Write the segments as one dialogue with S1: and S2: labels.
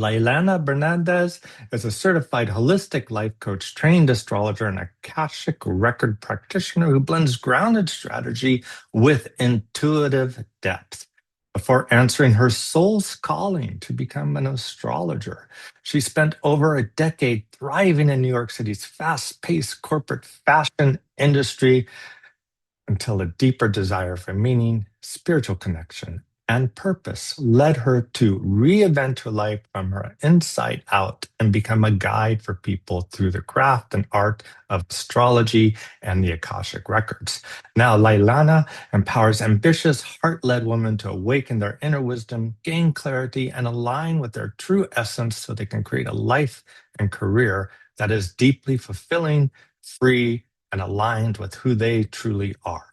S1: Lylelana Bernardez is a certified holistic life coach, trained astrologer, and Akashic record practitioner who blends grounded strategy with intuitive depth. Before answering her soul's calling to become an astrologer, she spent over a decade thriving in New York City's fast paced corporate fashion industry until a deeper desire for meaning, spiritual connection, and purpose led her to reinvent her life from her inside out and become a guide for people through the craft and art of astrology and the Akashic Records. Now, Lylelana empowers ambitious, heart-led women to awaken their inner wisdom, gain clarity, and align with their true essence so they can create a life and career that is deeply fulfilling, free, and aligned with who they truly are.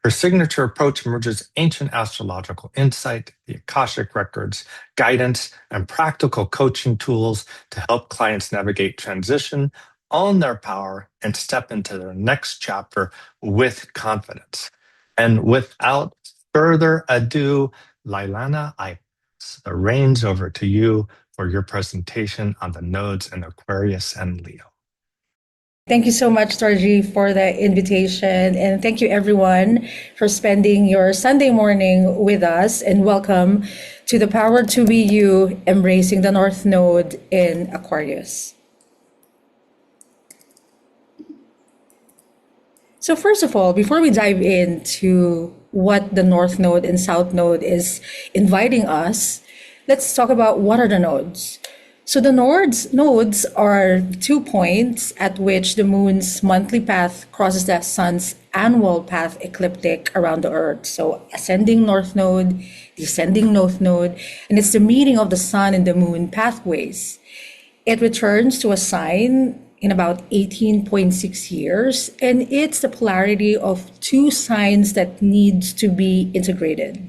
S1: Her signature approach merges ancient astrological insight, the Akashic Records, guidance, and practical coaching tools to help clients navigate transition, own their power, and step into their next chapter with confidence. And without further ado, Lylelana, I pass the reins over to you for your presentation on the nodes in Aquarius and Leo.
S2: Thank you so much, Tarji, for the invitation. And thank you, everyone, for spending your Sunday morning with us. And welcome to the Power to Be You, embracing the North Node in Aquarius. So first of all, before we dive into what the North Node and South Node is inviting us, let's talk about what are the nodes. So the nodes are 2 points at which the moon's monthly path crosses the sun's annual path ecliptic around the earth. So ascending north node, descending north node, and it's the meeting of the sun and the moon pathways. It returns to a sign in about 18.6 years, and it's the polarity of 2 signs that needs to be integrated.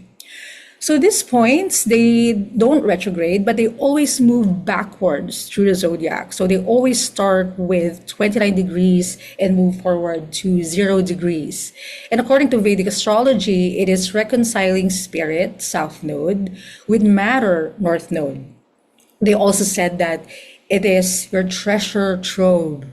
S2: So these points, they don't retrograde, but they always move backwards through the zodiac. So they always start with 29 degrees and move forward to 0 degrees. And according to Vedic astrology, it is reconciling spirit, south node, with matter, north node. They also said that it is your treasure trove.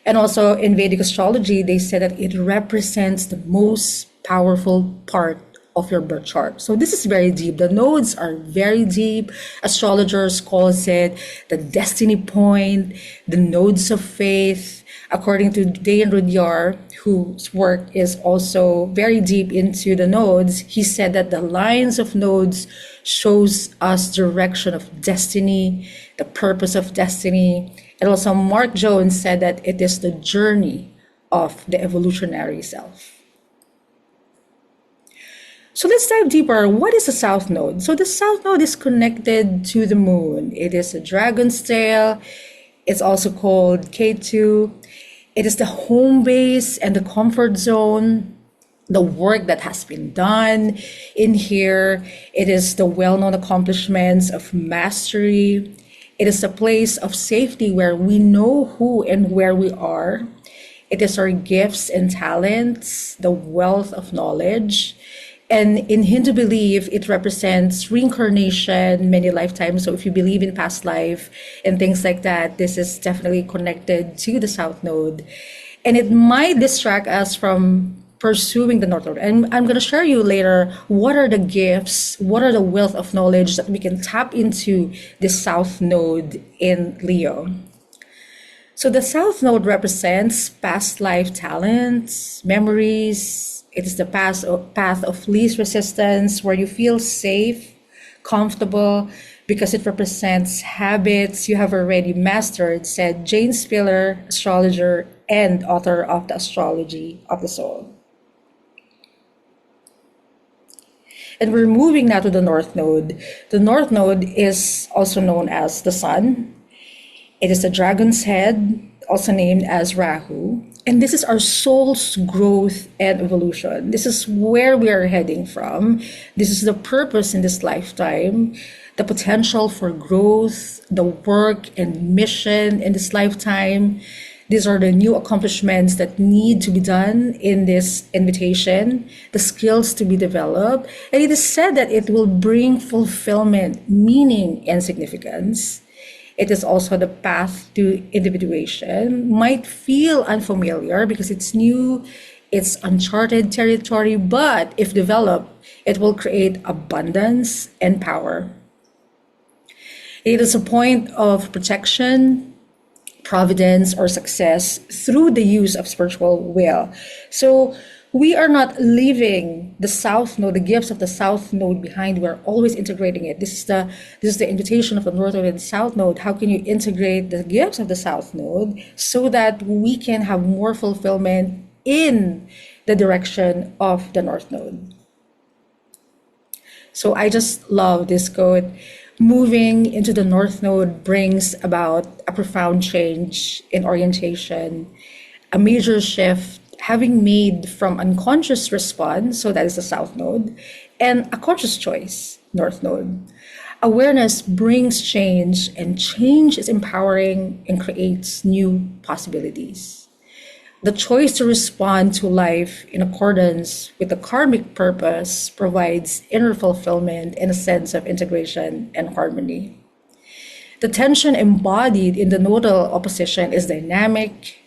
S2: And also in Vedic astrology, they said that it represents the most powerful part of your birth chart. So this is very deep. The nodes are very deep. Astrologers calls it the destiny point, the nodes of faith. According to Dayan Rudyar, whose work is also very deep into the nodes, he said that the lines of nodes shows us direction of destiny, the purpose of destiny. And also Mark Jones said that it is the journey of the evolutionary self. So let's dive deeper. What is the South Node? So the South Node is connected to the moon. It is a dragon's tail. It's also called K2. It is the home base and the comfort zone, the work that has been done in here. It is the well-known accomplishments of mastery. It is a place of safety where we know who and where we are. It is our gifts and talents, the wealth of knowledge. And in Hindu belief, it represents reincarnation, many lifetimes. So if you believe in past life and things like that, this is definitely connected to the South Node. And it might distract us from pursuing the North Node. And I'm going to share you later what are the gifts, what are the wealth of knowledge that we can tap into the South Node in Leo. So the South Node represents past life talents, memories. It is the path of least resistance where you feel safe, comfortable, because it represents habits you have already mastered, said Jane Spiller, astrologer and author of the Astrology of the Soul. And we're moving now to the North Node. The North Node is also known as the Sun. It is the dragon's head, also named as Rahu. And this is our soul's growth and evolution. This is where we are heading from. This is the purpose in this lifetime, the potential for growth, the work and mission in this lifetime. These are the new accomplishments that need to be done in this invitation, the skills to be developed. And it is said that it will bring fulfillment, meaning, and significance. It is also the path to individuation. Might feel unfamiliar because it's new, it's uncharted territory, but if developed, it will create abundance and power. It is a point of protection, providence, or success through the use of spiritual will. So we are not leaving the South Node, the gifts of the South Node behind. We're always integrating it. This is the invitation of the North Node and South Node. How can you integrate the gifts of the South Node so that we can have more fulfillment in the direction of the North Node? So I just love this quote. Moving into the North Node brings about a profound change in orientation, a major shift having made from unconscious response, so that is the South Node, and a conscious choice, North Node. Awareness brings change, and change is empowering and creates new possibilities. The choice to respond to life in accordance with the karmic purpose provides inner fulfillment and a sense of integration and harmony. The tension embodied in the nodal opposition is dynamic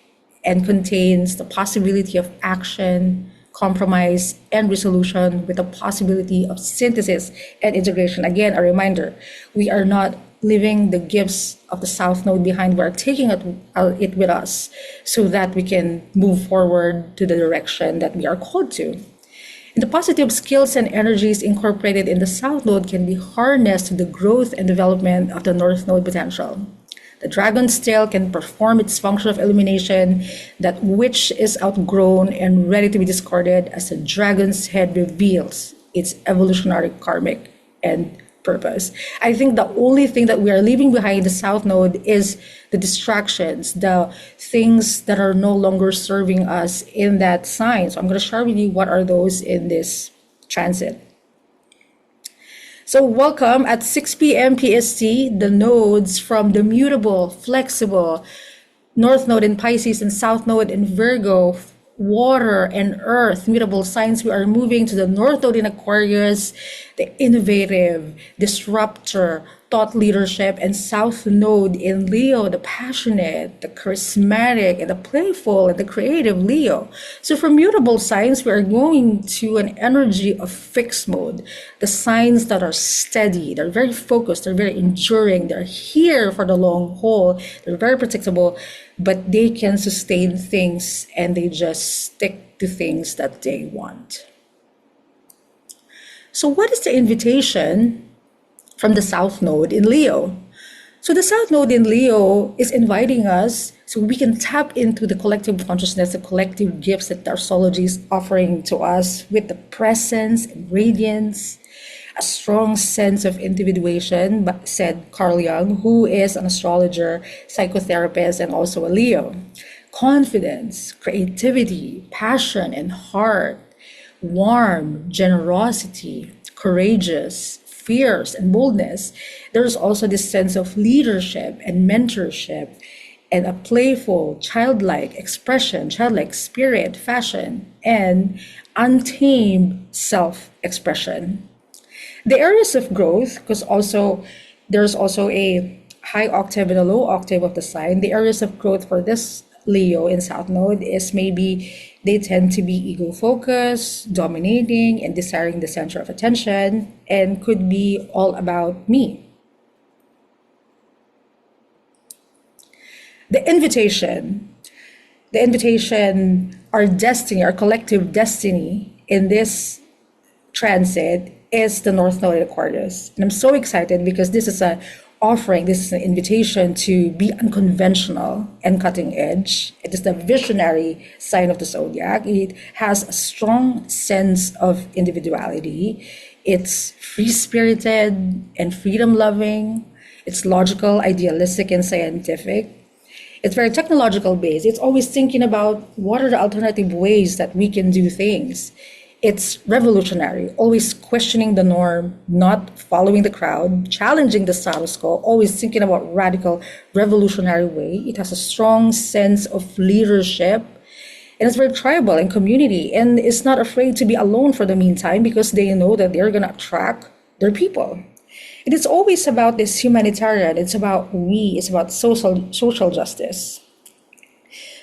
S2: and contains the possibility of action, compromise, and resolution with the possibility of synthesis and integration. Again, a reminder, we are not leaving the gifts of the South Node behind. We're taking it with us so that we can move forward to the direction that we are called to. And the positive skills and energies incorporated in the South Node can be harnessed to the growth and development of the North Node potential. The dragon's tail can perform its function of illumination, that which is outgrown and ready to be discarded, as the dragon's head reveals its evolutionary karmic and purpose. I think the only thing that we are leaving behind the South Node is the distractions, the things that are no longer serving us in that sign. So I'm going to share with you what are those in this transit. So welcome at 6 p.m. PST, the nodes from the mutable, flexible North Node in Pisces and South Node in Virgo, water and earth, mutable signs. We are moving to the North Node in Aquarius, the innovative, disruptor, thought leadership, and South Node in Leo, the passionate, the charismatic, and the playful, and the creative Leo. So for mutable signs, we are going to an energy of fixed mode. The signs that are steady, they're very focused, they're very enduring, they're here for the long haul, they're very predictable, but they can sustain things and they just stick to things that they want. So what is the invitation from the South Node in Leo? So the South Node in Leo is inviting us so we can tap into the collective consciousness, the collective gifts that astrology is offering to us with the presence and radiance, a strong sense of individuation, said Carl Jung, who is an astrologer, psychotherapist, and also a Leo. Confidence, creativity, passion, and heart, warm, generosity, courageous, fierce, and boldness. There's also this sense of leadership and mentorship and a playful, childlike expression, childlike spirit, fashion, and untamed self-expression. The areas of growth, because there's also a high octave and a low octave of the sign. The areas of growth for this Leo in South Node is maybe they tend to be ego-focused, dominating, and desiring the center of attention, and could be all about me. The invitation, our destiny, our collective destiny in this transit is the North Node in Aquarius. And I'm so excited because this is an invitation to be unconventional and cutting edge. It is the visionary sign of the zodiac. It has a strong sense of individuality. It's free-spirited and freedom-loving. It's logical, idealistic, and scientific. It's very technological based. It's always thinking about what are the alternative ways that we can do things. It's revolutionary, always questioning the norm, not following the crowd, challenging the status quo, always thinking about radical, revolutionary way. It has a strong sense of leadership, and it's very tribal and community, and it's not afraid to be alone for the meantime because they know that they're going to attract their people. It is always about this humanitarian. It's about we. It's about social justice.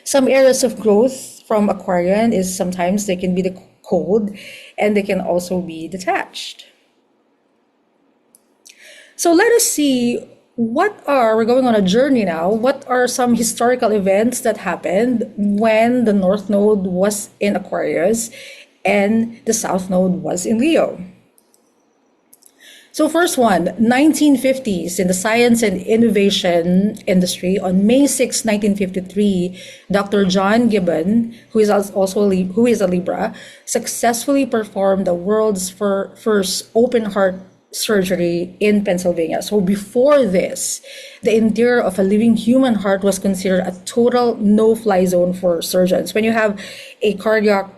S2: Some areas of growth from Aquarian is sometimes they can be the cold, and they can also be detached. So let us see we're going on a journey now. What are some historical events that happened when the North Node was in Aquarius and the South Node was in Leo? So first one, 1950s in the science and innovation industry. On May 6, 1953, Dr. John Gibbon, who is a Libra, successfully performed the world's first open heart surgery in Pennsylvania. So before this, the interior of a living human heart was considered a total no-fly zone for surgeons. When you have a cardiac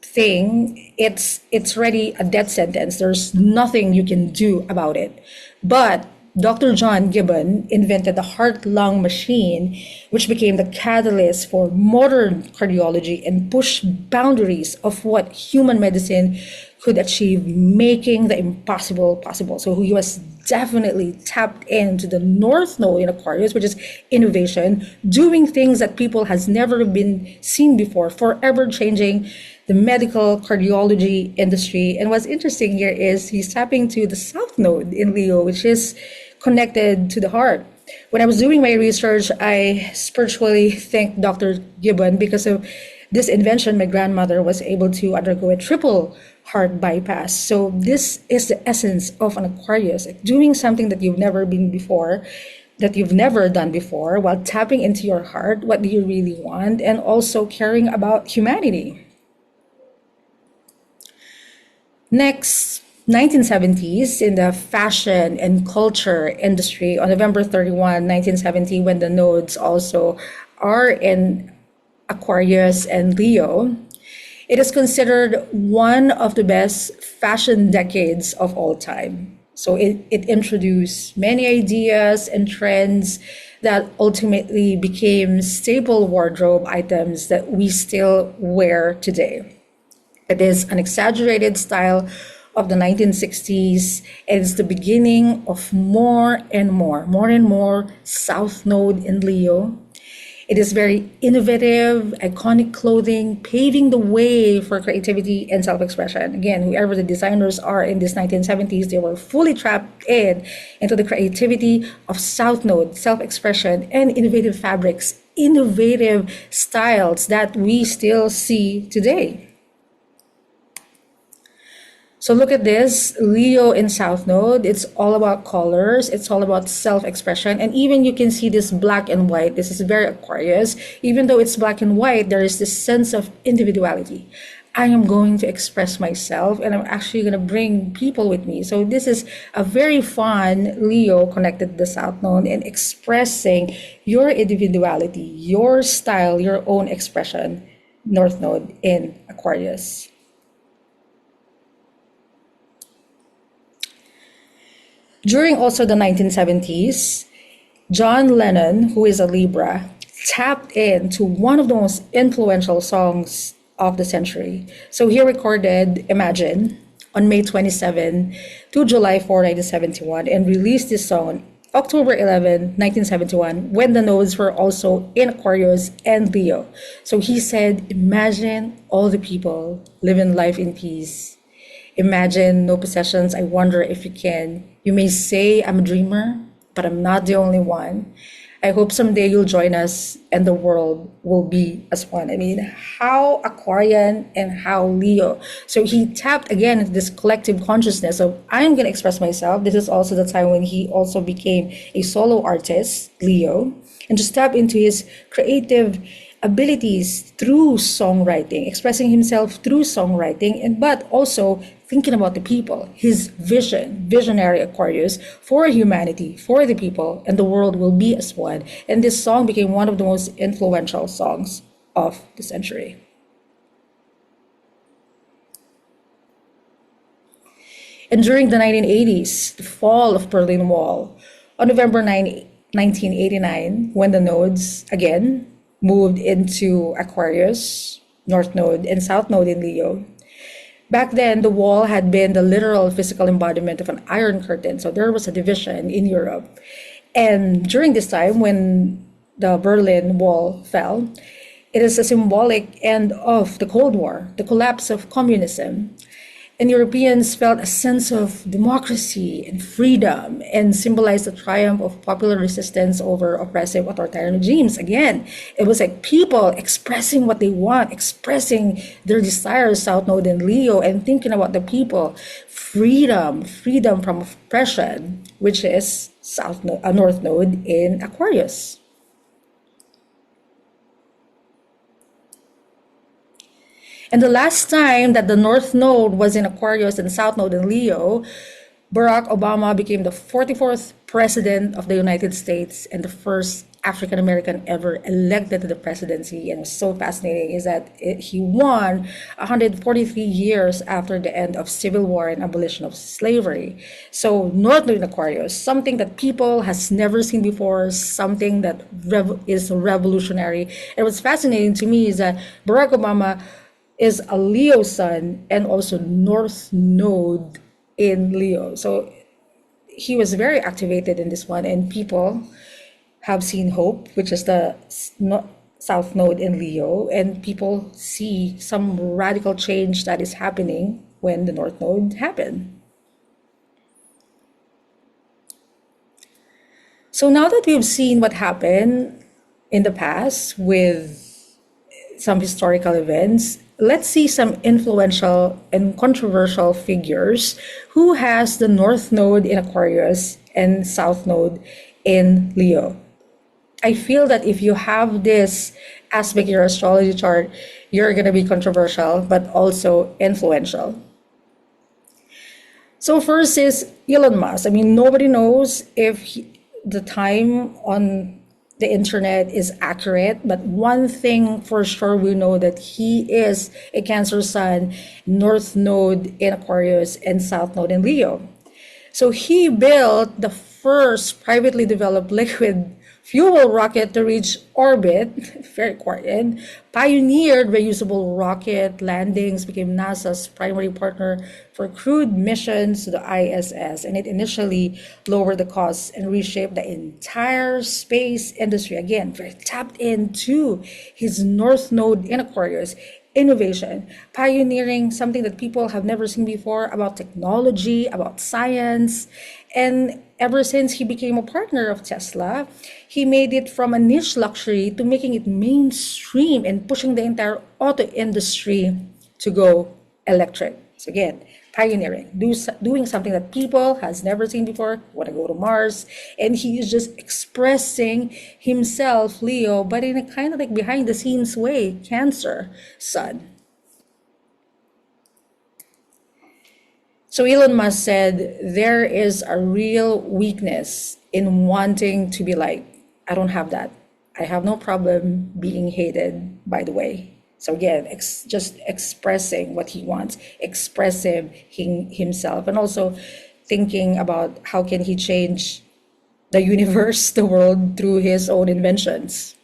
S2: thing, it's already a death sentence. There's nothing you can do about it. But Dr. John Gibbon invented the heart-lung machine, which became the catalyst for modern cardiology and pushed boundaries of what human medicine could achieve, making the impossible possible. So he was definitely tapped into the North Node in Aquarius, which is innovation, doing things that people has never been seen before, forever changing the medical cardiology industry. And what's interesting here is he's tapping to the South Node in Leo, which is connected to the heart. When I was doing my research, I spiritually thanked Dr. Gibbon because of this invention. My grandmother was able to undergo a triple heart bypass. So this is the essence of an Aquarius, like doing something that you've never been before, that you've never done before, while tapping into your heart. What do you really want? And also caring about humanity. Next, 1970s in the fashion and culture industry. On November 31, 1970, when the nodes also are in Aquarius and Leo, it is considered one of the best fashion decades of all time. So it introduced many ideas and trends that ultimately became staple wardrobe items that we still wear today. It is an exaggerated style of the 1960s. It is the beginning of more and more South Node in Leo. It is very innovative, iconic clothing, paving the way for creativity and self-expression. Again, whoever the designers are in this 1970s, they were fully trapped into the creativity of South Node, self-expression, and innovative fabrics, innovative styles that we still see today. So look at this, Leo in South Node. It's all about colors. It's all about self-expression. And even you can see this black and white. This is very Aquarius. Even though it's black and white, there is this sense of individuality. I am going to express myself, and I'm actually going to bring people with me. So this is a very fun Leo connected to the South Node and expressing your individuality, your style, your own expression, North Node in Aquarius. During also the 1970s, John Lennon, who is a Libra, tapped into one of the most influential songs of the century. So he recorded Imagine on May 27 to July 4, 1971, and released this song October 11, 1971, when the nodes were also in Aquarius and Leo. So he said, imagine all the people living life in peace. Imagine no possessions. I wonder if you can. You may say I'm a dreamer, but I'm not the only one. I hope someday you'll join us and the world will be as one. I mean, how Aquarian and how Leo. So he tapped again into this collective consciousness of I'm going to express myself. This is also the time when he also became a solo artist, Leo, and to step into his creative abilities through songwriting, expressing himself through songwriting, and but also thinking about the people, his visionary Aquarius for humanity, for the people, and the world will be as one. And this song became one of the most influential songs of the century. And during the 1980s, the fall of Berlin Wall, on November 9, 1989, when the nodes again moved into Aquarius, North Node and South Node in Leo, Back then, the wall had been the literal physical embodiment of an iron curtain. So there was a division in Europe. And during this time, when the Berlin Wall fell, it is a symbolic end of the Cold War, the collapse of communism. And Europeans felt a sense of democracy and freedom and symbolized the triumph of popular resistance over oppressive authoritarian regimes. Again, it was like people expressing what they want, expressing their desires, South Node and Leo, and thinking about the people. Freedom from oppression, which is North Node in Aquarius. And the last time that the North Node was in Aquarius and South Node in Leo, Barack Obama became the 44th president of the United States and the first African American ever elected to the presidency. And what's so fascinating is that he won 143 years after the end of civil war and abolition of slavery. So North Node in Aquarius, something that people has never seen before, something that is revolutionary. And what's fascinating to me is that Barack Obama is a Leo sun and also North Node in Leo. So he was very activated in this one, and people have seen hope, which is the South Node in Leo, and people see some radical change that is happening when the North Node happened. So now that we've seen what happened in the past with some historical events, let's see some influential and controversial figures who has the North Node in Aquarius and South Node in Leo. I feel that if you have this aspect in your astrology chart, you're going to be controversial, but also influential. So first is Elon Musk. I mean, nobody knows if the time on the internet is accurate, but one thing for sure we know that he is a Cancer Sun, North Node in Aquarius, and South Node in Leo. So he built the first privately developed liquid fuel rocket to reach orbit, very important, pioneered reusable rocket landings, became NASA's primary partner for crewed missions to the ISS, and it initially lowered the costs and reshaped the entire space industry. Again, very tapped into his North Node in Aquarius. Innovation, pioneering something that people have never seen before about technology, about science. And ever since he became a partner of Tesla, he made it from a niche luxury to making it mainstream and pushing the entire auto industry to go electric. So again, pioneering, doing something that people has never seen before, want to go to Mars. And he is just expressing himself, Leo, but in a kind of like behind the scenes way, Cancer Sun. So Elon Musk said, there is a real weakness in wanting to be like, I don't have that. I have no problem being hated, by the way. So again, just expressing what he wants, expressing himself, and also thinking about how can he change the universe, the world, through his own inventions.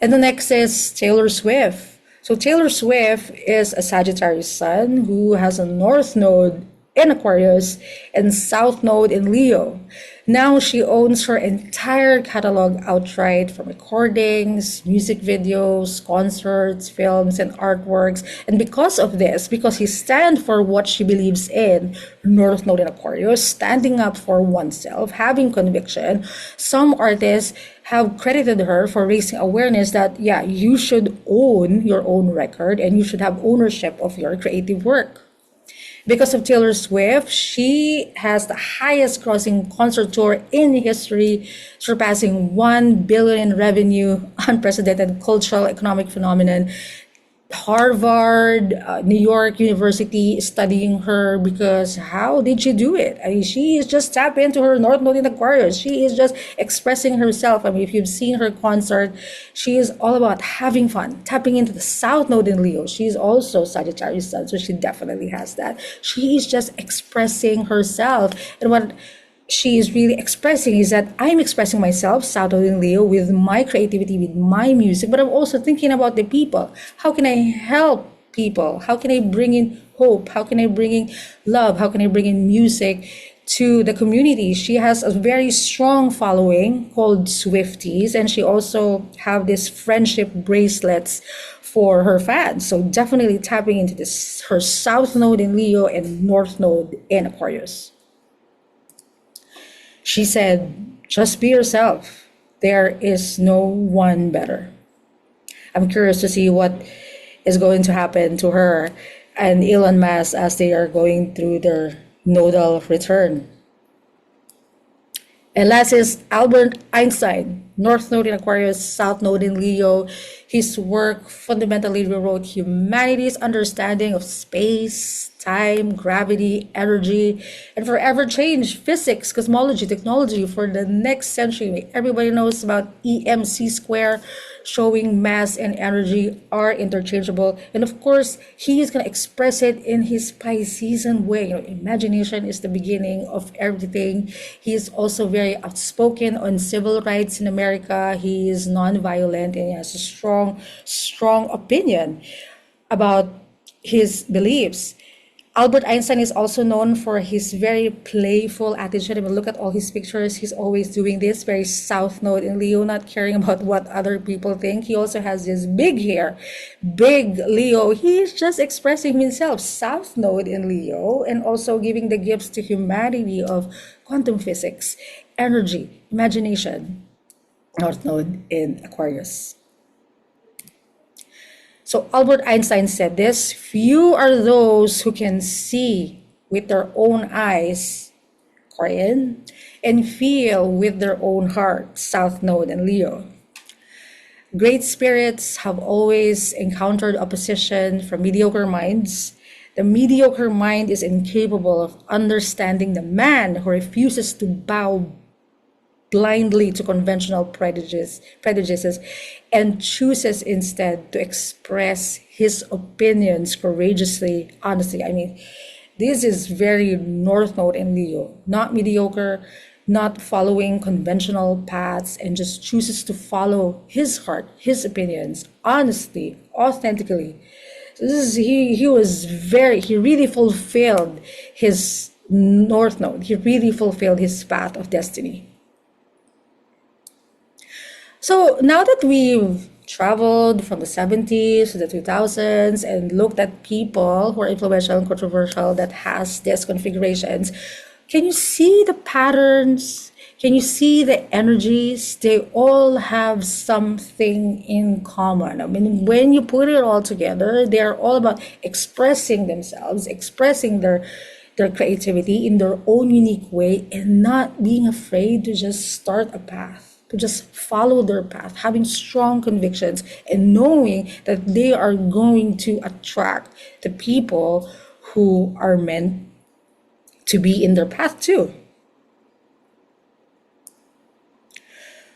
S2: And the next is Taylor Swift. So Taylor Swift is a Sagittarius Sun who has a North Node in Aquarius and South Node in Leo. Now she owns her entire catalog outright, from recordings, music videos, concerts, films, and artworks. And because of this, because she stands for what she believes in, North Node in Aquarius, standing up for oneself, having conviction, some artists have credited her for raising awareness that, yeah, you should own your own record and you should have ownership of your creative work. Because of Taylor Swift, she has the highest grossing concert tour in history, surpassing 1 billion in revenue, unprecedented cultural economic phenomenon. Harvard, New York University is studying her because how did she do it? I mean, she is just tap into her North Node in Aquarius. She is just expressing herself. I mean, if you've seen her concert, she is all about having fun, tapping into the South Node in Leo. She's also Sagittarius Sun, so she definitely has that. She is just expressing herself. And what she is really expressing is that I'm expressing myself, South Node in Leo, with my creativity, with my music, but I'm also thinking about the people. How can I help people? How can I bring in hope? How can I bring in love? How can I bring in music to the community? She has a very strong following called Swifties, and she also have this friendship bracelets for her fans. So definitely tapping into this her South Node in Leo and North Node in Aquarius. She said, just be yourself. There is no one better. I'm curious to see what is going to happen to her and Elon Musk as they are going through their nodal return. And last is Albert Einstein, North Node in Aquarius, South Node in Leo. His work fundamentally rewrote humanity's understanding of space, time, gravity, energy, and forever changed physics, cosmology, technology for the next century. Everybody knows about EMC square, showing mass and energy are interchangeable. And of course, he is going to express it in his Piscean way. Imagination is the beginning of everything. He is also very outspoken on civil rights in America. He is non-violent and he has a strong opinion about his beliefs. Albert Einstein is also known for his very playful attitude. I mean, look at all his pictures. He's always doing this, very South Node in Leo, not caring about what other people think. He also has this big hair, big Leo. He's just expressing himself, South Node in Leo, and also giving the gifts to humanity of quantum physics, energy, imagination, North Node in Aquarius. So Albert Einstein said this, few are those who can see with their own eyes, Korean, and feel with their own heart, South Node and Leo. Great spirits have always encountered opposition from mediocre minds. The mediocre mind is incapable of understanding the man who refuses to bow blindly to conventional prejudices and chooses instead to express his opinions courageously, honestly. I mean, this is very North Node in Leo, not mediocre, not following conventional paths, and just chooses to follow his heart, his opinions, honestly, authentically. So this is he really fulfilled his North Node. He really fulfilled his path of destiny. So now that we've traveled from the 70s to the 2000s and looked at people who are influential and controversial that has these configurations, can you see the patterns? Can you see the energies? They all have something in common. I mean, when you put it all together, they're all about expressing themselves, expressing their creativity in their own unique way and not being afraid to just start a path, to just follow their path, having strong convictions and knowing that they are going to attract the people who are meant to be in their path too.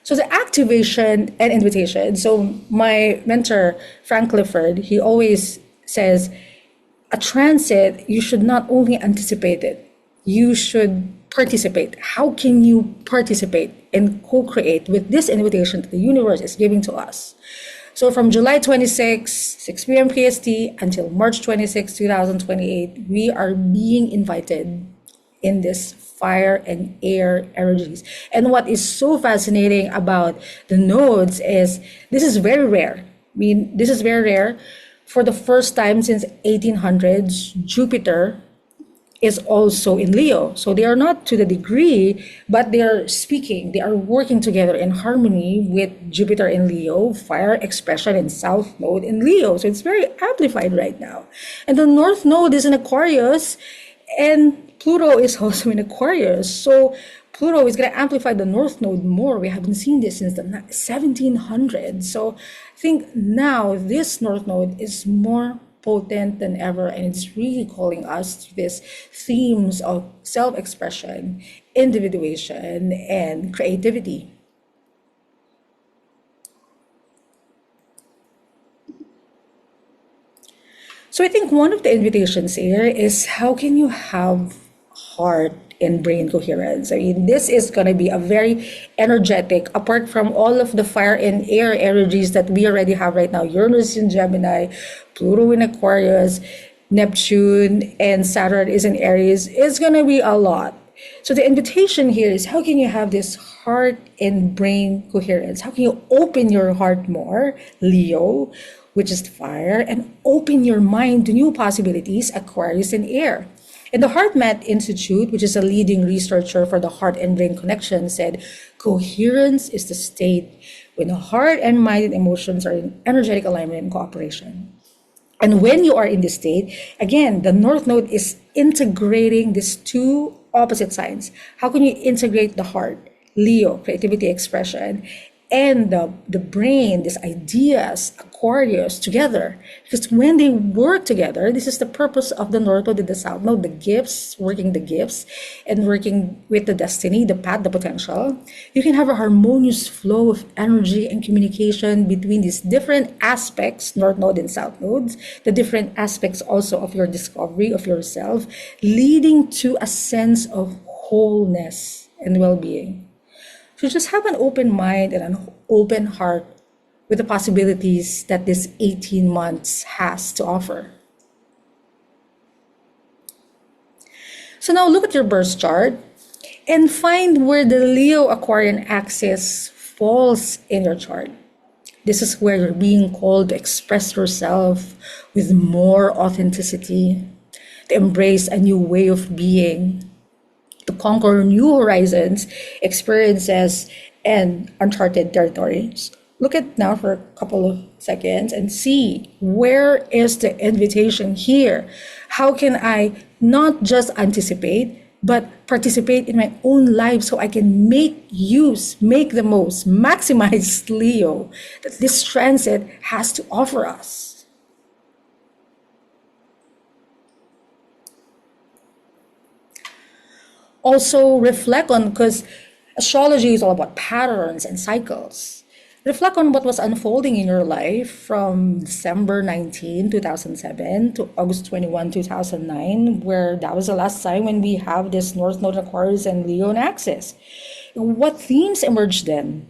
S2: So the activation and invitation. So my mentor, Frank Clifford, he always says, a transit, you should not only anticipate it, you should participate. How can you participate and co-create with this invitation that the universe is giving to us? So from July 26, 6 p.m. PST until March 26, 2028, we are being invited in this fire and air energies. And what is so fascinating about the nodes is this is very rare. I mean, this is very rare. For the first time since 1800s, Jupiter is also in Leo. So they are not to the degree, but they are speaking, they are working together in harmony with Jupiter in Leo, fire expression in South Node in Leo. So it's very amplified right now. And the North Node is in Aquarius and Pluto is also in Aquarius. So Pluto is going to amplify the North Node more. We haven't seen this since the 1700s. So I think now this North Node is more potent than ever, and it's really calling us to these themes of self-expression, individuation, and creativity. So I think one of the invitations here is how can you have heart and brain coherence. I mean, this is going to be a very energetic, apart from all of the fire and air energies that we already have right now. Uranus in Gemini, Pluto in Aquarius, Neptune and Saturn is in Aries. It's going to be a lot. So the invitation here is, how can you have this heart and brain coherence? How can you open your heart more, Leo, which is fire, and open your mind to new possibilities, Aquarius and air? And the HeartMath Institute, which is a leading researcher for the heart and brain connection, said coherence is the state when the heart and mind and emotions are in energetic alignment and cooperation. And when you are in this state, again, the North Node is integrating these two opposite signs. How can you integrate the heart, Leo, creativity, expression, and the brain, these ideas, Aquarius, together? Because when they work together, this is the purpose of the North Node and the South Node, the gifts, working the gifts, and working with the destiny, the path, the potential. You can have a harmonious flow of energy and communication between these different aspects, North Node and South Nodes, the different aspects also of your discovery of yourself, leading to a sense of wholeness and well-being. So just have an open mind and an open heart with the possibilities that this 18 months has to offer. So now look at your birth chart and find where the Leo Aquarian axis falls in your chart. This is where you're being called to express yourself with more authenticity, to embrace a new way of being, to conquer new horizons, experiences, and uncharted territories. Look at now for a couple of seconds and see, where is the invitation here? How can I not just anticipate, but participate in my own life so I can make use, make the most, maximize Leo that this transit has to offer us? Also reflect on, because astrology is all about patterns and cycles. Reflect on what was unfolding in your life from December 19, 2007 to August 21, 2009, where that was the last time when we have this North Node Aquarius and Leo in axis. What themes emerged then?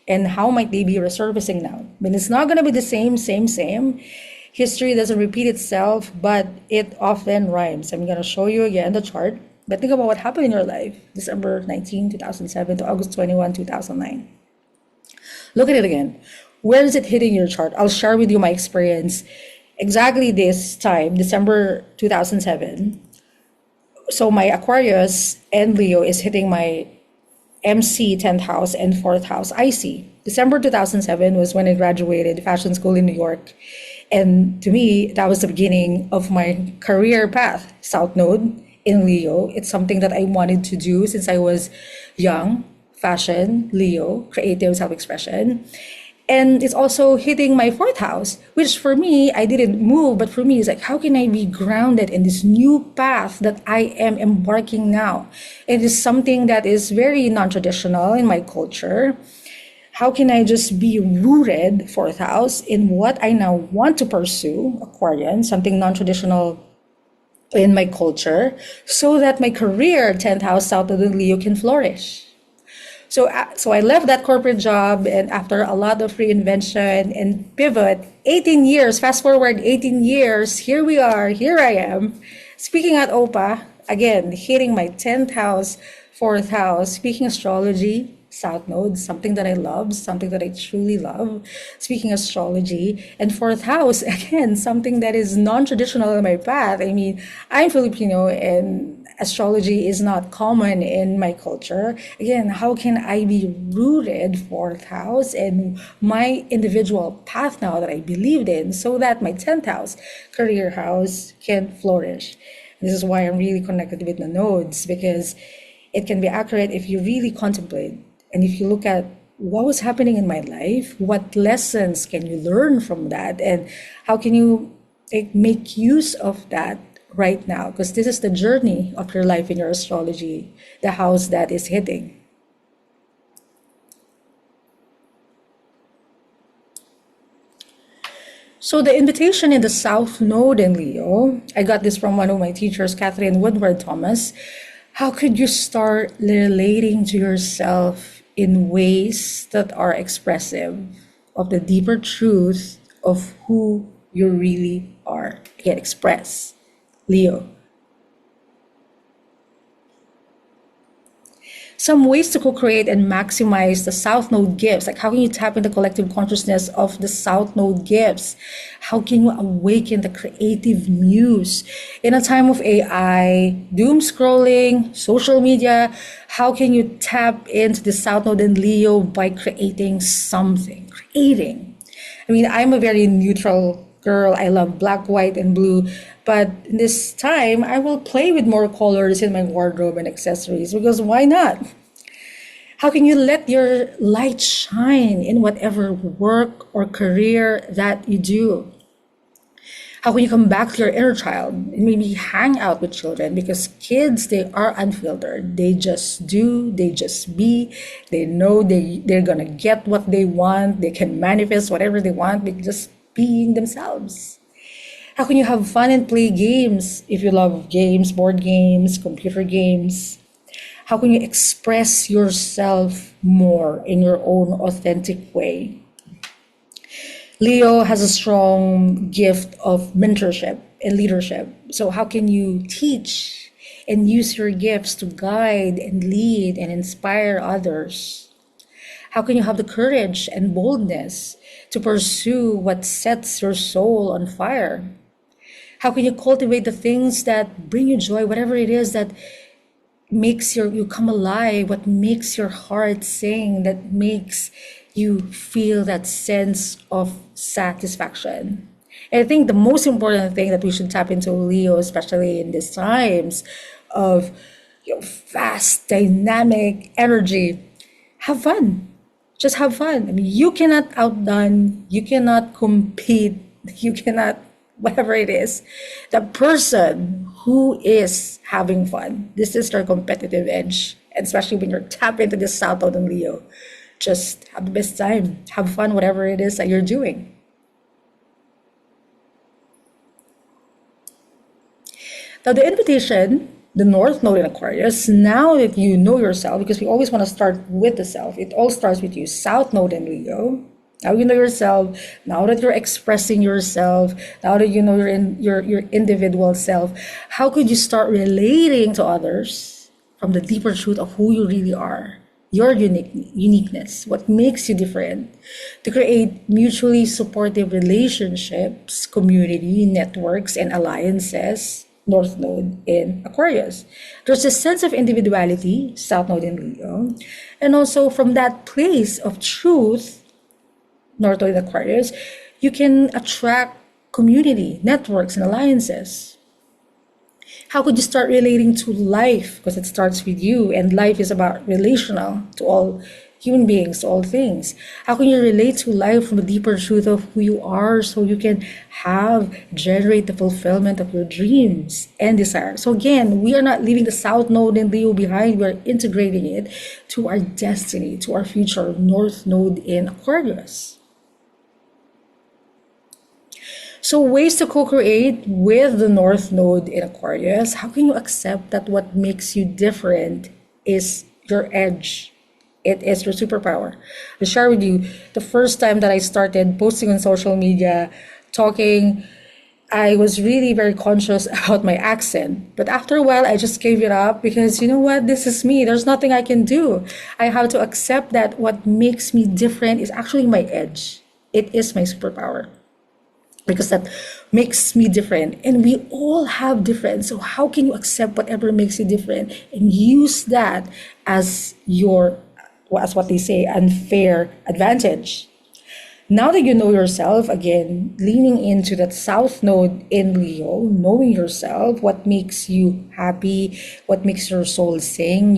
S2: And how might they be resurfacing now? I mean, it's not going to be the same. History doesn't repeat itself, but it often rhymes. I'm going to show you again the chart. But think about what happened in your life, December 19, 2007 to August 21, 2009. Look at it again. Where is it hitting your chart? I'll share with you my experience exactly this time, December 2007. So my Aquarius and Leo is hitting my MC 10th house and 4th house IC. December 2007 was when I graduated fashion school in New York. And to me, that was the beginning of my career path, South Node in Leo. It's something that I wanted to do since I was young. Fashion, Leo, creative self-expression. And it's also hitting my 4th house, which for me, I didn't move, but for me, it's like, how can I be grounded in this new path that I am embarking now? It is something that is very non-traditional in my culture. How can I just be rooted, 4th house, in what I now want to pursue, Aquarian, something non-traditional in my culture, so that my career, 10th house, South Node Leo, can flourish. So I left that corporate job, and after a lot of reinvention and pivot, 18 years, fast forward 18 years, here we are, here I am, speaking at OPA, again, hitting my 10th house, 4th house, speaking astrology, South Node, something that I love, something that I truly love, speaking astrology, and 4th house, again, something that is non-traditional in my path. I mean, I'm Filipino and astrology is not common in my culture. Again, how can I be rooted, 4th house, and my individual path now that I believed in, so that my 10th house, career house, can flourish? This is why I'm really connected with the nodes, because it can be accurate if you really contemplate. And if you look at what was happening in my life, what lessons can you learn from that? And how can you make use of that right now? Because this is the journey of your life in your astrology, the house that is hitting. So the invitation in the South Node in Leo, I got this from one of my teachers, Catherine Woodward Thomas. How could you start relating to yourself in ways that are expressive of the deeper truth of who you really are? Again, express. Leo. Some ways to co-create and maximize the South Node gifts. Like, how can you tap into collective consciousness of the South Node gifts? How can you awaken the creative muse in a time of AI, doom scrolling, social media? How can you tap into the South Node and Leo by creating something? Creating. I mean, I'm a very neutral girl. I love black, white, and blue. But in this time, I will play with more colors in my wardrobe and accessories because why not? How can you let your light shine in whatever work or career that you do? How can you come back to your inner child and maybe hang out with children? Because kids, they are unfiltered. They just do, they just be. They know they're going to get what they want. They can manifest whatever they want by just being themselves. How can you have fun and play games if you love games, board games, computer games? How can you express yourself more in your own authentic way? Leo has a strong gift of mentorship and leadership. So how can you teach and use your gifts to guide and lead and inspire others? How can you have the courage and boldness to pursue what sets your soul on fire? How can you cultivate the things that bring you joy, whatever it is that makes you come alive, what makes your heart sing, that makes you feel that sense of satisfaction? And I think the most important thing that we should tap into, Leo, especially in these times of fast, dynamic energy, have fun. Just have fun. I mean, you cannot outdone, you cannot compete, you cannot whatever it is, the person who is having fun. This is their competitive edge. And especially when you're tapped into this South Node and Leo, just have the best time. Have fun, whatever it is that you're doing. Now, the invitation, the North Node in Aquarius, now that you know yourself, because we always want to start with the self, it all starts with you, South Node and Leo. Now you know yourself, now that you're expressing yourself, now that you know your individual self, how could you start relating to others from the deeper truth of who you really are, your uniqueness, what makes you different, to create mutually supportive relationships, community, networks, and alliances, North Node in Aquarius. There's a sense of individuality, South Node in Leo, and also from that place of truth, North Node in Aquarius, you can attract community, networks, and alliances. How could you start relating to life? Because it starts with you, and life is about relational to all human beings, to all things. How can you relate to life from the deeper truth of who you are so you can generate the fulfillment of your dreams and desires? So again, we are not leaving the South Node and Leo behind. We're integrating it to our destiny, to our future, North Node in Aquarius. So ways to co-create with the North Node in Aquarius. How can you accept that what makes you different is your edge? It is your superpower. I'll share with you the first time that I started posting on social media, talking, I was really very conscious about my accent. But after a while, I just gave it up because you know what? This is me. There's nothing I can do. I have to accept that what makes me different is actually my edge. It is my superpower, because that makes me different, and we all have different. So how can you accept whatever makes you different and use that as as what they say, unfair advantage? Now that you know yourself, again, leaning into that South Node in Leo, knowing yourself, what makes you happy, what makes your soul sing,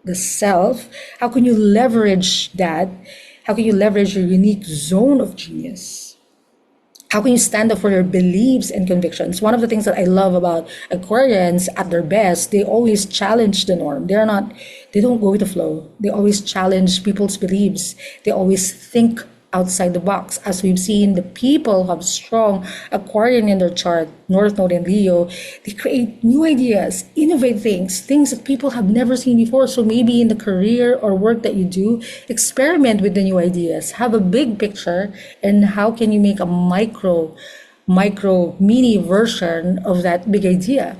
S2: the self, how can you leverage that? How can you leverage your unique zone of genius? How can you stand up for your beliefs and convictions? One of the things that I love about Aquarians at their best, they always challenge the norm. They don't go with the flow. They always challenge people's beliefs. They always think outside the box. As we've seen, the people who have strong Aquarian in their chart, North Node and Leo, they create new ideas, innovate things that people have never seen before. So maybe in the career or work that you do, experiment with the new ideas, have a big picture, and how can you make a micro mini version of that big idea.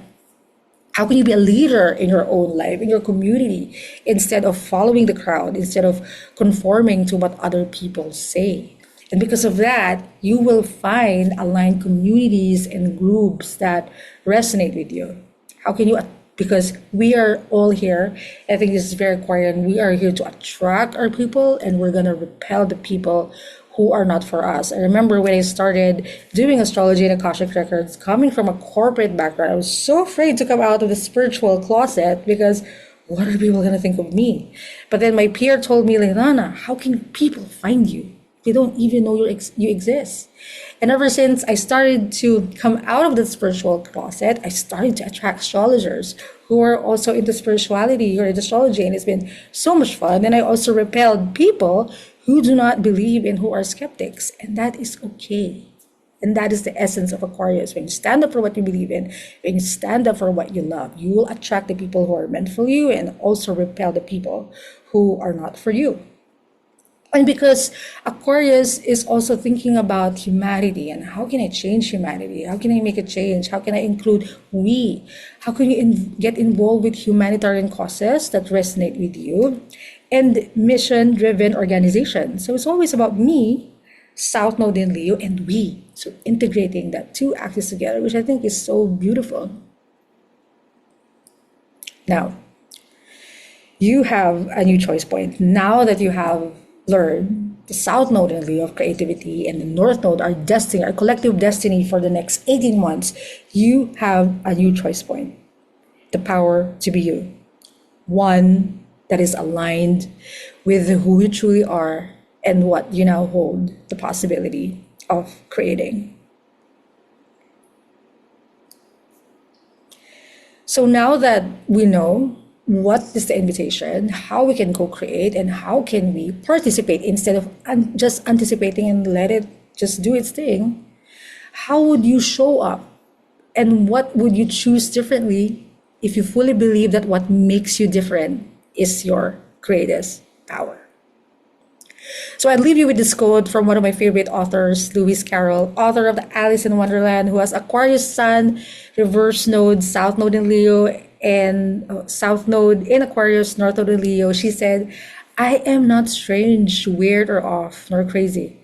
S2: How can you be a leader in your own life, in your community, instead of following the crowd, instead of conforming to what other people say? And because of that, you will find aligned communities and groups that resonate with you. How can you? Because we are all here, I think this is very important. We are here to attract our people, and we're going to repel the people who are not for us. I remember when I started doing astrology and Akashic Records, coming from a corporate background, I was so afraid to come out of the spiritual closet because what are people going to think of me? But then my peer told me, Lylelana, how can people find you? They don't even know you exist. And ever since I started to come out of the spiritual closet, I started to attract astrologers who are also into spirituality or into astrology, and it's been so much fun. And I also repelled people who do not believe and who are skeptics, and that is okay. And that is the essence of Aquarius. When you stand up for what you believe in, when you stand up for what you love, you will attract the people who are meant for you and also repel the people who are not for you. And because Aquarius is also thinking about humanity and how can I change humanity? How can I make a change? How can I include we? How can you get involved with humanitarian causes that resonate with you? And mission-driven organization. So it's always about me, South Node in Leo, and we. So integrating that two axes together, which I think is so beautiful. Now, you have a new choice point. Now that you have learned the South Node in Leo of creativity and the North Node, our destiny, our collective destiny for the next 18 months, you have a new choice point. The power to be you. One that is aligned with who you truly are and what you now hold the possibility of creating. So now that we know what is the invitation, how we can co-create, and how can we participate instead of just anticipating and let it just do its thing, how would you show up and what would you choose differently if you fully believe that what makes you different is your greatest power? So I'd leave you with this quote from one of my favorite authors, Lewis Carroll, author of the Alice in Wonderland, who has Aquarius Sun, reverse node, South Node in Leo, and South Node in Aquarius, North Node in Leo. She said, I am not strange, weird, or off, nor crazy.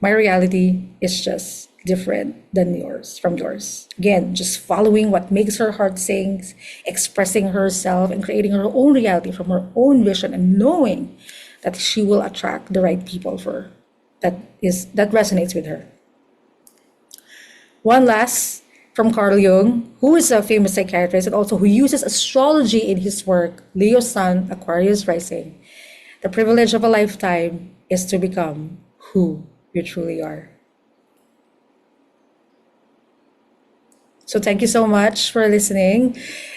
S2: My reality is just different than yours, from yours. Again, just following what makes her heart sing, expressing herself and creating her own reality from her own vision, and knowing that she will attract the right people for that resonates with her. One last from Carl Jung, who is a famous psychiatrist and also who uses astrology in his work, Leo Sun, Aquarius Rising. The privilege of a lifetime is to become who you truly are. So thank you so much for listening.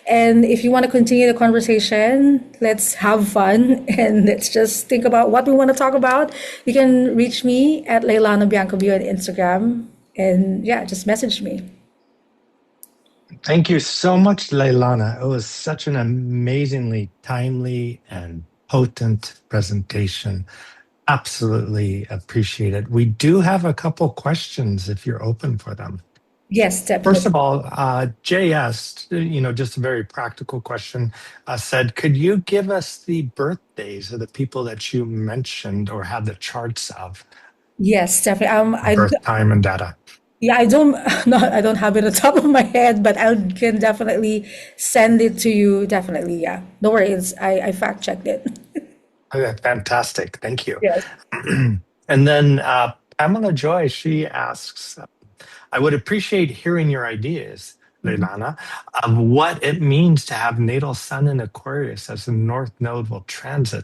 S2: And if you want to continue the conversation, let's have fun and let's just think about what we want to talk about. You can reach me at Lylelana Bernardez on Instagram. And yeah, just message me.
S1: Thank you so much, Lylelana. It was such an amazingly timely and potent presentation. Absolutely appreciate it. We do have a couple questions if you're open for them.
S2: Yes,
S1: First
S2: definitely.
S1: of all, JS, just a very practical question, said, could you give us the birthdays of the people that you mentioned or have the charts of,
S2: Yes, definitely.
S1: birth time and data?
S2: Yeah, I don't no, I don't have it on top of my head, but I can definitely send it to you. Definitely, yeah. No worries. I fact checked it.
S1: Okay, fantastic. Thank you.
S2: Yes.
S1: And then Pamela Joy, she asks, I would appreciate hearing your ideas, Lylelana, of what it means to have natal sun in Aquarius as the North Node will transit,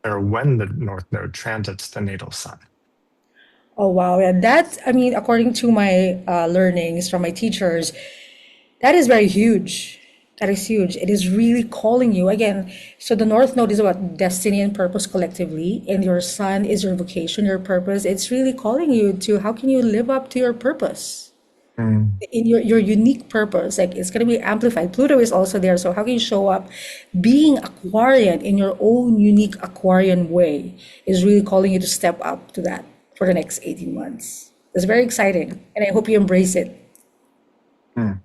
S1: or when the North Node transits the natal sun.
S2: Oh wow, yeah. That I mean, according to my learnings from my teachers, that is very huge. That is huge. It is really calling you again. So the North Node is about destiny and purpose collectively, and your Sun is your vocation, your purpose. It's really calling you to how can you live up to your purpose
S1: Mm,
S2: in your unique purpose. Like it's going to be amplified. Pluto is also there. So how can you show up being Aquarian in your own unique Aquarian way is really calling you to step up to that for the next 18 months. It's very exciting, and I hope you embrace it.
S1: mm.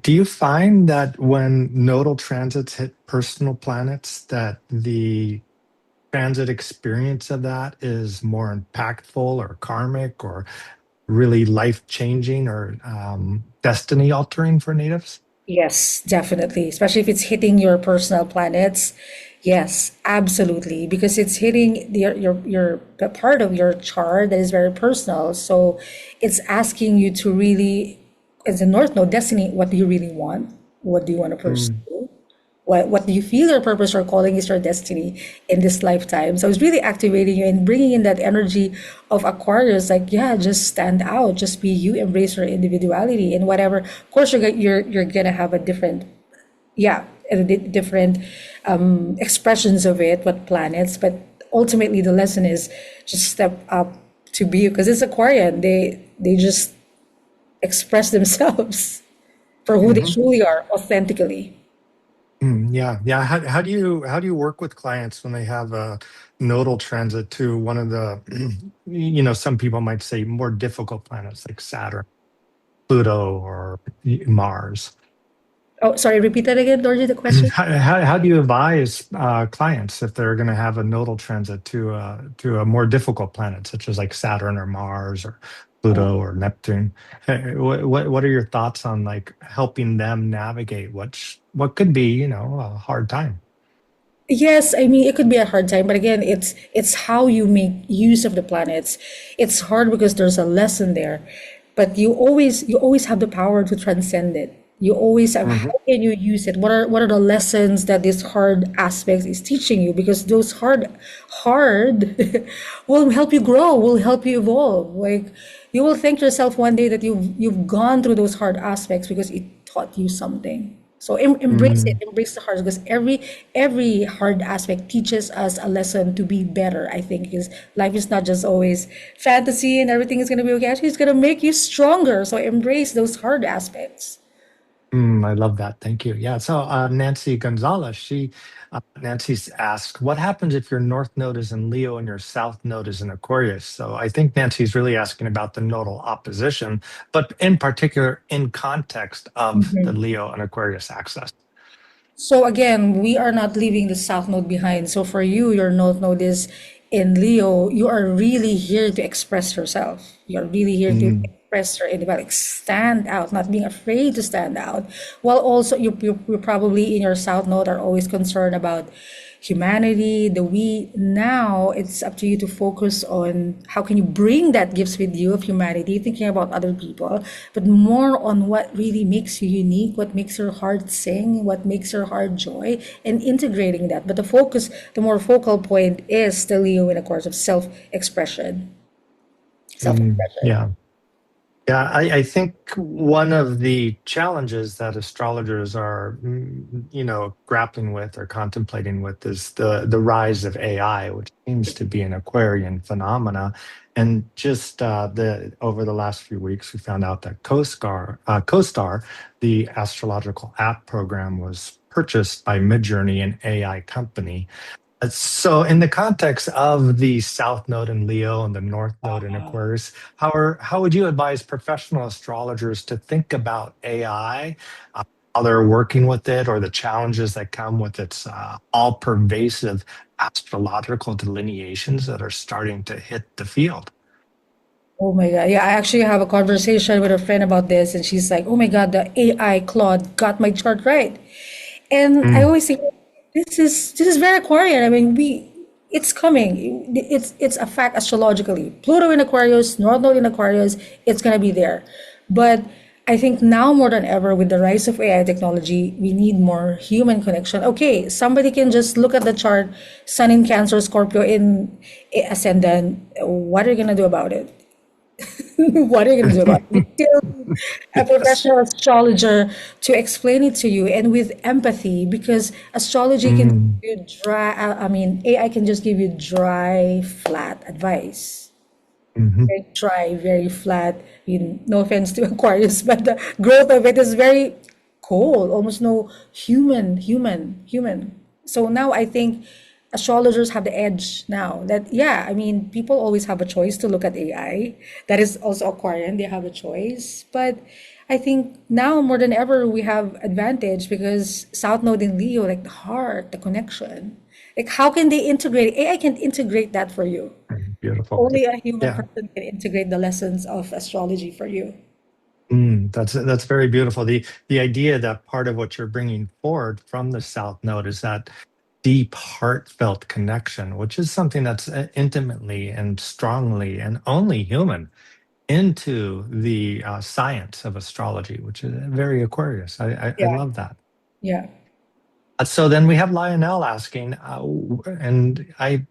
S1: Do you find that when nodal transits hit personal planets, that the transit experience of that is more impactful or karmic or really life changing or destiny altering for natives?
S2: Yes, definitely. Especially if it's hitting your personal planets. Yes, absolutely. Because it's hitting your the part of your chart that is very personal. So it's asking you to really, as a North Node, destiny, what do you really want? What do you want to
S1: Mm,
S2: pursue? What do you feel your purpose or calling is your destiny in this lifetime? So it's really activating you and bringing in that energy of Aquarius. Like, yeah, just stand out, just be you, embrace your individuality and whatever. Of course, you're gonna have a different, yeah, different expressions of it, what planets, but ultimately the lesson is just step up to be you because it's Aquarian. They just express themselves for who they
S1: mhm.
S2: truly are authentically.
S1: Yeah, yeah. How do you work with clients when they have a nodal transit to one of the, some people might say more difficult planets like Saturn, Pluto, or Mars?
S2: Oh, sorry, repeat that again, Dorji, the question.
S1: How do you advise clients if they're going to have a nodal transit to a more difficult planet, such as like Saturn or Mars or Pluto or Neptune? What are your thoughts on like helping them navigate what could be, a hard time?
S2: Yes, I mean it could be a hard time, but again, it's how you make use of the planets. It's hard because there's a lesson there, but you always have the power to transcend it. You always have how
S1: Hmm.
S2: can you use it? What are the lessons that this hard aspects is teaching you? Because those hard will help you grow, will help you evolve. Like you will thank yourself one day that you've gone through those hard aspects because it taught you something. So embrace it,
S1: Mm,
S2: embrace the hard because every hard aspect teaches us a lesson to be better. I think is life is not just always fantasy and everything is gonna be okay. Actually, it's gonna make you stronger. So embrace those hard aspects.
S1: I love that. Thank you. Yeah. So Nancy Gonzalez, Nancy's asked, what happens if your North Node is in Leo and your South Node is in Aquarius? So I think Nancy's really asking about the nodal opposition, but in particular in context of the Leo and Aquarius axis.
S2: So again, we are not leaving the South Node behind. So for you, your North Node is in Leo. You are really here to express yourself. You're really here to
S1: Mm,
S2: express your individuality, like stand out, not being afraid to stand out. While also you probably in your South Node are always concerned about humanity, the we. Now it's up to you to focus on how can you bring that gifts with you of humanity, thinking about other people, but more on what really makes you unique, what makes your heart sing, what makes your heart joy, and integrating that. But the more focal point is the Leo in a course of self-expression. Self-expression.
S1: yeah. Yeah, I think one of the challenges that astrologers are, grappling with or contemplating with is the rise of AI, which seems to be an Aquarian phenomena. And just the over the last few weeks, we found out that CoStar, the astrological app program, was purchased by Midjourney, an AI company. So, in the context of the South Node in Leo and the North Node in Aquarius, how would you advise professional astrologers to think about AI, how they're working with it, or the challenges that come with its all-pervasive astrological delineations that are starting to hit the field?
S2: Oh my God. Yeah, I actually have a conversation with a friend about this, and she's like, oh my God, the AI Claude got my chart right. And I
S1: Mm,
S2: always think this is very Aquarian. I mean, it's coming. It's a fact astrologically. Pluto in Aquarius, North Node in Aquarius, it's gonna be there. But I think now more than ever, with the rise of AI technology, we need more human connection. Okay, somebody can just look at the chart, Sun in Cancer, Scorpio in Ascendant. What are you gonna do about it? What are you going to do about it? You still need a
S1: Yes.
S2: professional astrologer to explain it to you and with empathy, because astrology can give
S1: Mm,
S2: you dry, I mean, AI can just give you dry, flat advice.
S1: mhm.
S2: Very dry, very flat. I mean, no offense to Aquarius, but the growth of it is very cold, almost no human. So now I think astrologers have the edge now that, yeah, I mean, people always have a choice to look at AI. That is also Aquarian, they have a choice. But I think now more than ever, we have advantage because South Node in Leo, like the heart, the connection. Like, how can they integrate? AI can integrate that for you.
S1: Beautiful.
S2: Only a human
S1: Yeah.
S2: person can integrate the lessons of astrology for you.
S1: That's very beautiful. The idea that part of what you're bringing forward from the South Node is that deep, heartfelt connection, which is something that's intimately and strongly and only human into the science of astrology, which is very Aquarius. I
S2: Yeah,
S1: love that.
S2: yeah.
S1: So then we have Lionel asking, and I'm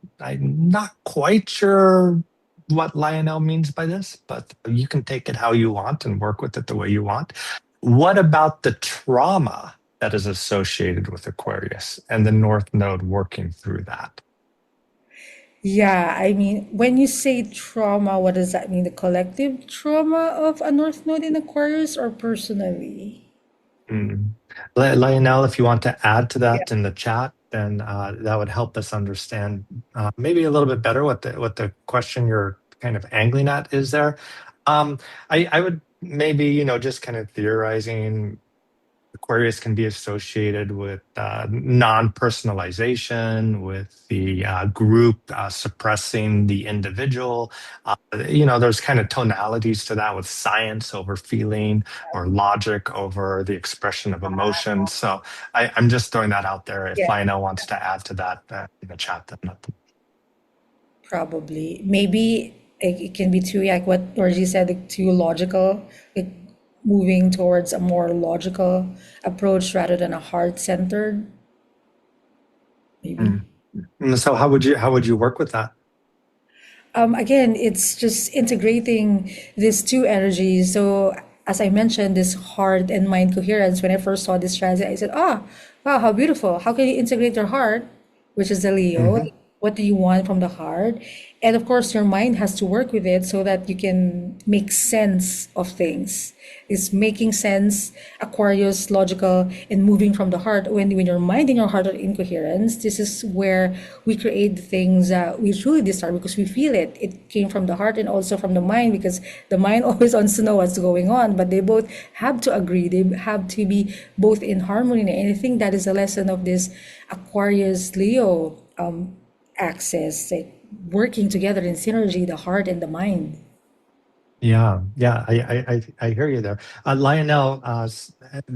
S1: not quite sure what Lionel means by this, but you can take it how you want and work with it the way you want. What about the trauma that is associated with Aquarius and the North Node working through that?
S2: Yeah, I mean, when you say trauma, what does that mean? The collective trauma of a North Node in Aquarius or personally?
S1: Mm. Lionel, if you want to add to
S2: Yeah.
S1: that in the chat, then that would help us understand maybe a little bit better what the question you're kind of angling at is there. Um, I would maybe, just kind of theorizing Aquarius can be associated with non-personalization, with the group suppressing the individual. There's kind of tonalities to that with science over feeling or logic over the expression of emotion. So I'm just throwing that out there. If
S2: Yeah,
S1: Lionel wants to add to that in the chat, then
S2: probably. Maybe it can be too, like what Orji said, like too logical, like moving towards a more logical approach rather than a heart-centered, maybe.
S1: Mm. So how would you work with that?
S2: Again, it's just integrating these two energies. So, as I mentioned, this heart and mind coherence, when I first saw this transit, I said, ah, wow, how beautiful. How can you integrate your heart, which is the Leo?
S1: Hmm.
S2: What do you want from the heart? And of course, your mind has to work with it so that you can make sense of things. It's making sense, Aquarius, logical, and moving from the heart. When your mind and your heart are in coherence, this is where we create the things that we truly desire because we feel it. It came from the heart and also from the mind because the mind always wants to know what's going on, but they both have to agree. They have to be both in harmony. And I think that is a lesson of this Aquarius Leo axis, like working together in synergy, the heart and the mind.
S1: Yeah, yeah, I hear you there. Lionel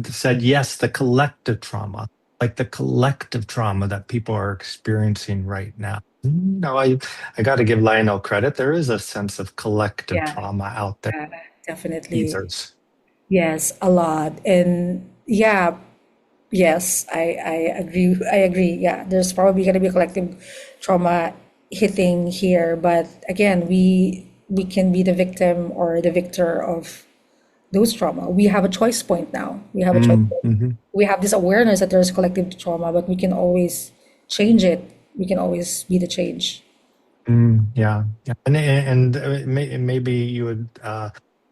S1: said yes, the collective trauma, like the collective trauma that people are experiencing right now. No, I got to give Lionel credit. There is a sense of collective
S2: Yeah,
S1: trauma out there.
S2: definitely.
S1: Ethers.
S2: Yes, a lot. And yeah, yes, I agree. I agree. Yeah, there's probably going to be a collective trauma hitting here, but again, we can be the victim or the victor of those trauma. We have a choice point now. We have a choice.
S1: Mm-hmm.
S2: We have this awareness that there's collective trauma, but we can always change it. We can always be the change.
S1: Yeah, yeah, and maybe you would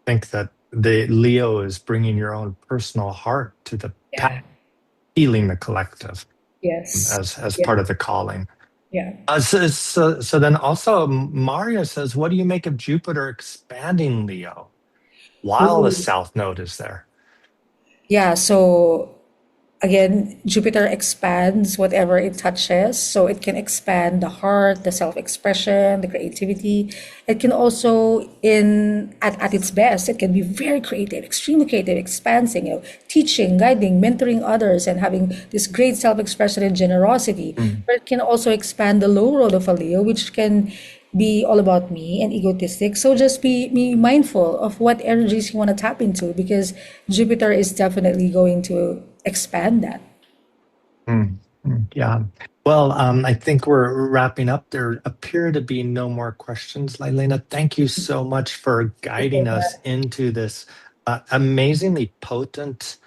S1: think that the Leo is bringing your own personal heart to the path,
S2: Yeah.
S1: healing the collective
S2: Yes.
S1: as
S2: Yeah.
S1: part of the calling.
S2: Yeah.
S1: So then also Maria says, what do you make of Jupiter expanding Leo while the
S2: Ooh.
S1: South Node is there?
S2: Yeah. So again, Jupiter expands whatever it touches. So it can expand the heart, the self-expression, the creativity. It can also, at its best, it can be very creative, extremely creative, expansing, teaching, guiding, mentoring others, and having this great self-expression and generosity.
S1: Mm,
S2: But it can also expand the low road of a Leo, which can be all about me and egotistic. So just be mindful of what energies you want to tap into because Jupiter is definitely going to expand that.
S1: mm, yeah. Well, I think we're wrapping up. There appear to be no more questions. Lylelana, thank you so much for
S2: Thank you
S1: guiding
S2: so
S1: us
S2: much.
S1: into this amazingly potent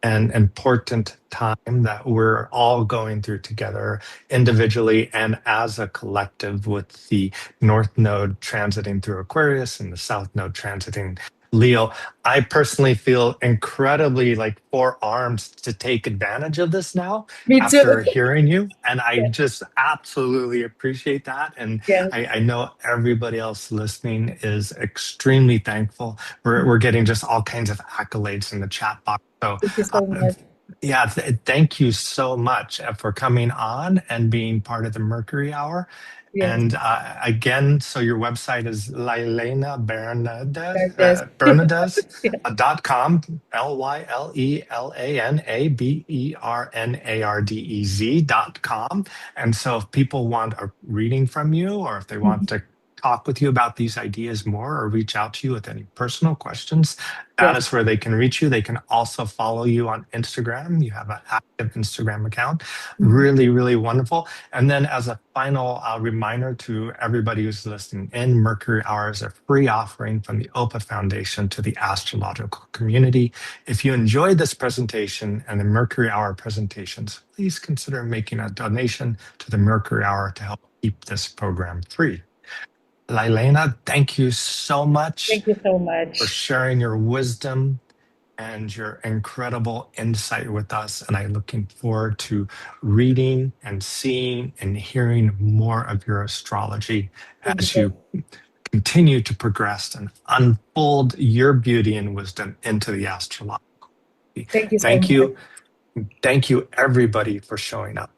S1: and important time that we're all going through together individually and as a collective, with the North Node transiting through Aquarius and the South Node transiting Leo. I personally feel incredibly like forearmed to take advantage of this now
S2: Me too.
S1: after hearing you. And I just absolutely appreciate that. And
S2: Yes.
S1: I know everybody else listening is extremely thankful. We're getting just all kinds of accolades in the chat box. So
S2: Thank you so
S1: uh,
S2: much.
S1: yeah, thank you so much for coming on and being part of the Mercury Hour.
S2: Yes.
S1: And again, so your website is Lylelana Bernardez,
S2: Like this.
S1: Bernardez
S2: Yeah.
S1: .com, Lylelana.Bernardez.com. And so if people want a reading from you, or if they want to talk with you about these ideas more, or reach out to you with any personal questions, that
S2: Yes.
S1: is where they can reach you. They can also follow you on Instagram. You have an active Instagram account.
S2: Mhm.
S1: Really, really wonderful. And then, as a final reminder to everybody who's listening in, Mercury Hour is a free offering from the OPA Foundation to the astrological community. If you enjoyed this presentation and the Mercury Hour presentations, please consider making a donation to the Mercury Hour to help keep this program free. Lylelana, thank you so much
S2: Thank you so
S1: for
S2: much.
S1: sharing your wisdom and your incredible insight with us. And I'm looking forward to reading and seeing and hearing more of your astrology
S2: Thank you
S1: as
S2: so
S1: you
S2: much.
S1: continue to progress and unfold your beauty and wisdom into the astrology.
S2: Thank you so
S1: Thank
S2: much.
S1: you. Thank you, everybody, for showing up.